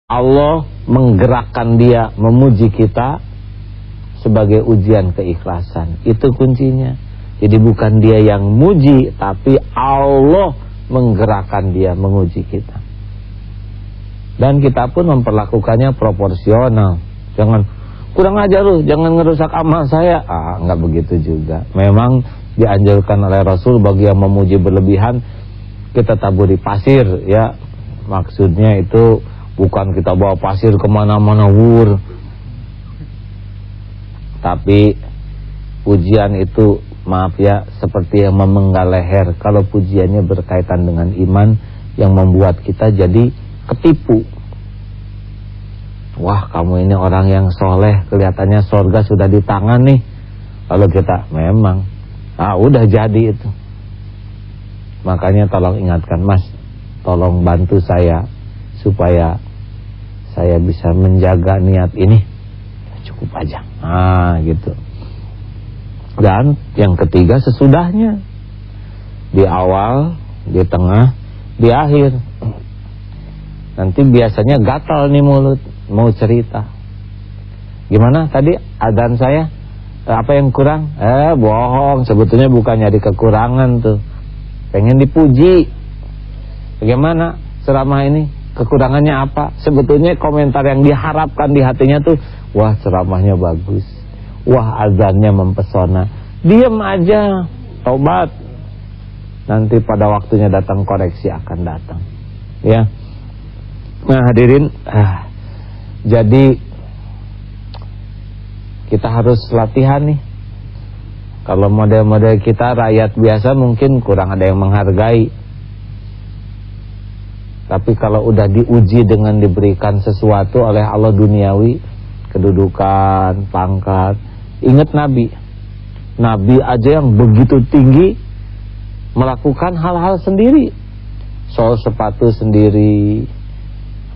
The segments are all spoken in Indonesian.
Allah menggerakkan dia memuji kita sebagai ujian keikhlasan. Itu kuncinya. Jadi bukan dia yang muji, tapi Allah menggerakkan dia menguji kita. Dan kita pun memperlakukannya proporsional. Jangan kurang ajar lu, jangan ngerusak amal saya. Enggak begitu juga. Memang dianjurkan oleh Rasul bagi yang memuji berlebihan, kita taburi pasir, ya. Maksudnya itu bukan kita bawa pasir kemana-mana wur. Tapi pujian itu, maaf ya, seperti yang memenggal leher. Kalau pujiannya berkaitan dengan iman yang membuat kita jadi ketipu. Wah, kamu ini orang yang soleh, kelihatannya sorga sudah di tangan nih. Lalu kita memang, udah jadi itu. Makanya tolong ingatkan, Mas, tolong bantu saya supaya saya bisa menjaga niat ini. Cukup aja. Gitu. Dan yang ketiga sesudahnya. Di awal, di tengah, di akhir. Nanti biasanya gatal nih mulut mau cerita. Gimana tadi adzan saya? Apa yang kurang? Bohong, sebetulnya bukan nyari kekurangan tuh. Pengen dipuji. Bagaimana ceramah ini? Kekurangannya apa? Sebetulnya komentar yang diharapkan di hatinya tuh, wah ceramahnya bagus, wah azannya mempesona. Diam aja, tobat. Nanti pada waktunya datang koreksi akan datang. Ya. Nah hadirin, jadi kita harus latihan nih. Kalau model-model kita rakyat biasa mungkin kurang ada yang menghargai. Tapi kalau udah diuji dengan diberikan sesuatu oleh Allah duniawi, kedudukan, pangkat, ingat Nabi. Nabi aja yang begitu tinggi melakukan hal-hal sendiri. Sol sepatu sendiri,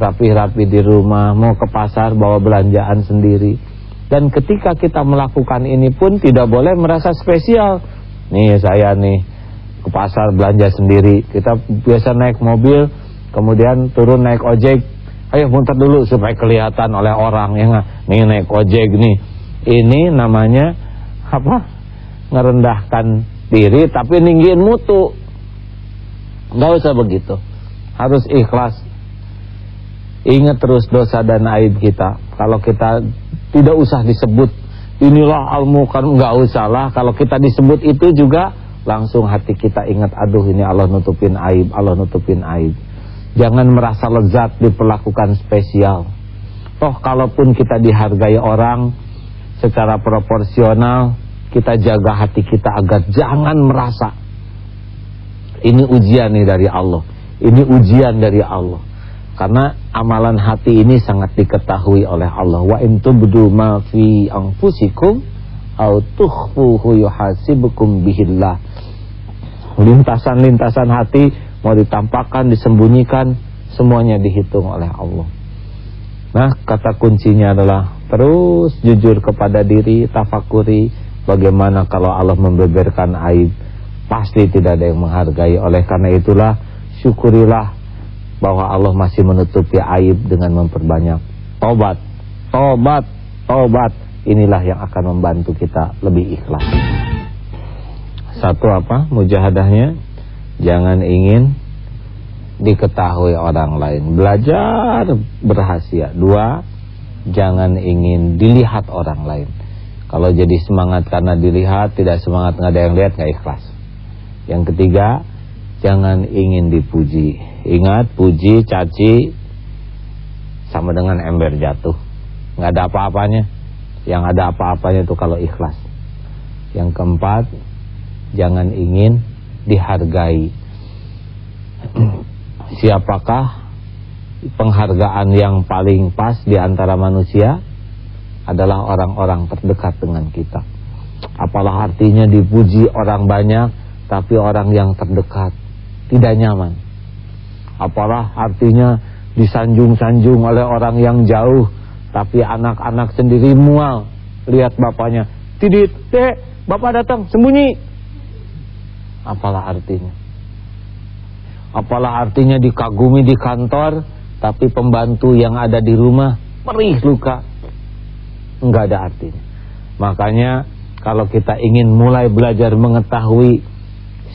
rapi-rapi di rumah, mau ke pasar bawa belanjaan sendiri. Dan ketika kita melakukan ini pun tidak boleh merasa spesial. Nih saya nih ke pasar belanja sendiri. Kita biasa naik mobil, kemudian turun naik ojek. Ayo muter dulu supaya kelihatan oleh orang, ya nggak? Nih naik ojek nih. Ini namanya apa? Ngerendahkan diri tapi ninggiin mutu. Nggak usah begitu. Harus ikhlas. Ingat terus dosa dan aib kita. Kalau kita tidak usah disebut inilah al-munkar, nggak usah lah. Kalau kita disebut itu juga langsung hati kita ingat, aduh ini Allah nutupin aib, Allah nutupin aib. Jangan merasa lezat diperlakukan spesial. Toh kalaupun kita dihargai orang secara proporsional, kita jaga hati kita agar jangan merasa ini ujian nih dari Allah, ini ujian dari Allah. Karena amalan hati ini sangat diketahui oleh Allah. Wa in tubdu ma fi anfusikum aw tukhfuhu yuhasibukum bihillah. Lintasan-lintasan hati mau ditampakkan, disembunyikan, semuanya dihitung oleh Allah. Nah, kata kuncinya adalah terus jujur kepada diri, tafakuri bagaimana kalau Allah membeberkan aib, pasti tidak ada yang menghargai. Oleh karena itulah syukurilah bahwa Allah masih menutupi aib dengan memperbanyak tobat. Tobat, tobat. Inilah yang akan membantu kita lebih ikhlas. Satu apa? Mujahadahnya, jangan ingin diketahui orang lain. Belajar berhasil. Dua, jangan ingin dilihat orang lain. Kalau jadi semangat karena dilihat, tidak semangat nggak ada yang lihat, nggak ikhlas. Yang ketiga, jangan ingin dipuji. Ingat, puji, caci sama dengan ember jatuh, nggak ada apa-apanya. Yang ada apa-apanya itu kalau ikhlas. Yang keempat, jangan ingin dihargai. Siapakah penghargaan yang paling pas di antara manusia? Adalah orang-orang terdekat dengan kita. Apalah artinya dipuji orang banyak, tapi orang yang terdekat tidak nyaman. Apalah artinya disanjung-sanjung oleh orang yang jauh, tapi anak-anak sendiri mual lihat bapaknya. Tidit, dek, bapak datang, sembunyi. Apalah artinya? Apalah artinya dikagumi di kantor, tapi pembantu yang ada di rumah perih luka, enggak ada artinya. Makanya kalau kita ingin mulai belajar mengetahui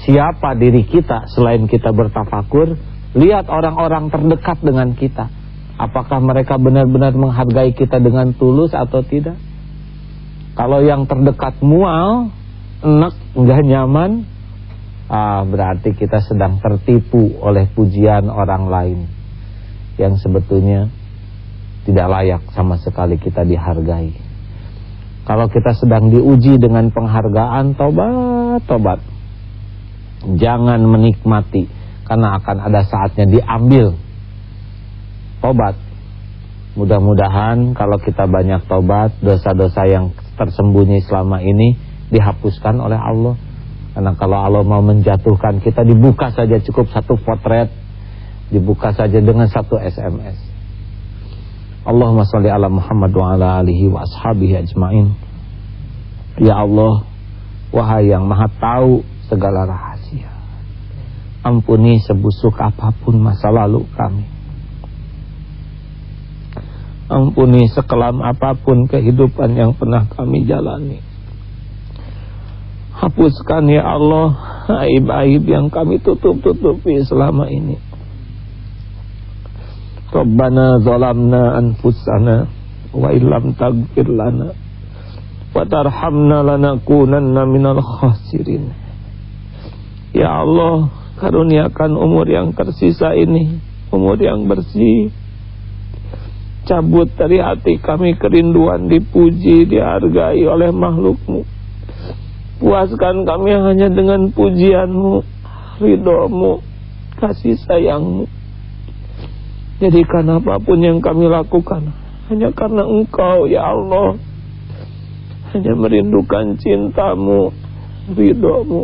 siapa diri kita selain kita bertafakur, lihat orang-orang terdekat dengan kita. Apakah mereka benar-benar menghargai kita dengan tulus atau tidak? Kalau yang terdekat mual, enak, enggak nyaman, berarti kita sedang tertipu oleh pujian orang lain yang sebetulnya tidak layak sama sekali kita dihargai. Kalau kita sedang diuji dengan penghargaan, tobat. Jangan menikmati, karena akan ada saatnya diambil. Tobat. Mudah-mudahan kalau kita banyak tobat, dosa-dosa yang tersembunyi selama ini dihapuskan oleh Allah. Karena kalau Allah mau menjatuhkan kita, dibuka saja cukup satu potret, dibuka saja dengan satu SMS. Allahumma sholli ala Muhammad wa ala alihi wa ashabihi ajmain. Ya Allah, wahai yang maha tahu segala rahasia, ampuni sebusuk apapun masa lalu kami, ampuni sekelam apapun kehidupan yang pernah kami jalani. Hapuskan ya Allah aib-aib yang kami tutup-tutupi selama ini. Rabbana zalamna anfusana wa illam taghfir lana wa tarhamna lanakunanna minal khasirin. Ya Allah, karuniakan umur yang tersisa ini umur yang bersih. Cabut dari hati kami kerinduan dipuji, dihargai oleh makhluk-Mu. Puaskan kami hanya dengan pujian-Mu, ridho-Mu, kasih sayang-Mu. Jadikan apapun yang kami lakukan hanya karena Engkau ya Allah. Hanya merindukan cinta-Mu, ridho-Mu.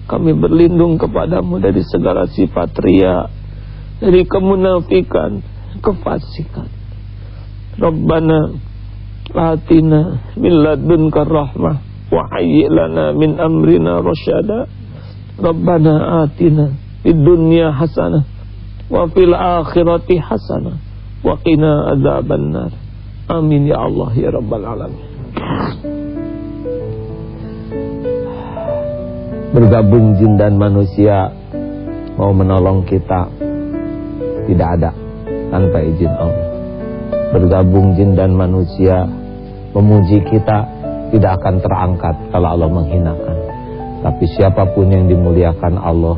Kami berlindung kepadamu dari segala sifat riya, dari kemunafikan, kefasikan. Rabbana atina min ladunka rahmah wa hayyi lana min amrina rasyada. Rabbana atina fid dunya hasanah wa fil akhirati hasanah wa qina adzabannar. Amin ya Allah ya rabbal alamin. Bergabung jin dan manusia mau menolong kita tidak ada tanpa izin Allah. Bergabung jin dan manusia memuji kita tidak akan terangkat kalau Allah menghinakan. Tapi siapapun yang dimuliakan Allah,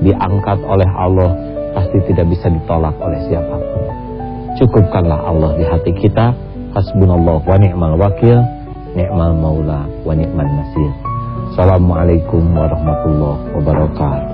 diangkat oleh Allah, pasti tidak bisa ditolak oleh siapapun. Cukupkanlah Allah di hati kita. Hasbunallah wa ni'mal wakil, ni'mal maula wa ni'man nasir. Assalamualaikum warahmatullahi wabarakatuh.